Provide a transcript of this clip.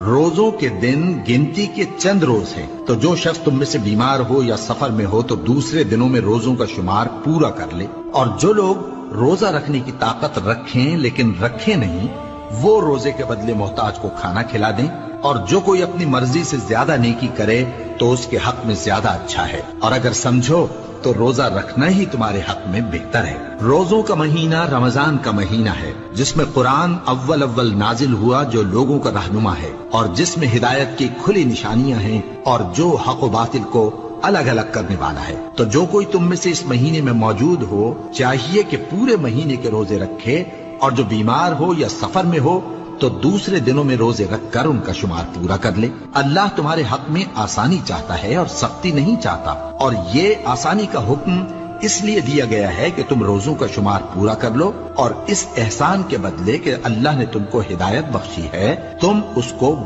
روزوں کے دن گنتی کے چند روز ہیں، تو جو شخص تم میں سے بیمار ہو یا سفر میں ہو تو دوسرے دنوں میں روزوں کا شمار پورا کر لے، اور جو لوگ روزہ رکھنے کی طاقت رکھیں لیکن رکھیں نہیں، وہ روزے کے بدلے محتاج کو کھانا کھلا دیں، اور جو کوئی اپنی مرضی سے زیادہ نیکی کرے تو اس کے حق میں زیادہ اچھا ہے، اور اگر سمجھو تو روزہ رکھنا ہی تمہارے حق میں بہتر ہے۔ روزوں کا مہینہ رمضان کا مہینہ ہے، جس میں قرآن اول نازل ہوا، جو لوگوں کا رہنما ہے، اور جس میں ہدایت کی کھلی نشانیاں ہیں، اور جو حق و باطل کو الگ الگ کرنے والا ہے۔ تو جو کوئی تم میں سے اس مہینے میں موجود ہو چاہیے کہ پورے مہینے کے روزے رکھے، اور جو بیمار ہو یا سفر میں ہو تو دوسرے دنوں میں روزے رکھ کر ان کا شمار پورا کر لے۔ اللہ تمہارے حق میں آسانی چاہتا ہے اور سختی نہیں چاہتا، اور یہ آسانی کا حکم اس لیے دیا گیا ہے کہ تم روزوں کا شمار پورا کر لو، اور اس احسان کے بدلے کہ اللہ نے تم کو ہدایت بخشی ہے تم اس کو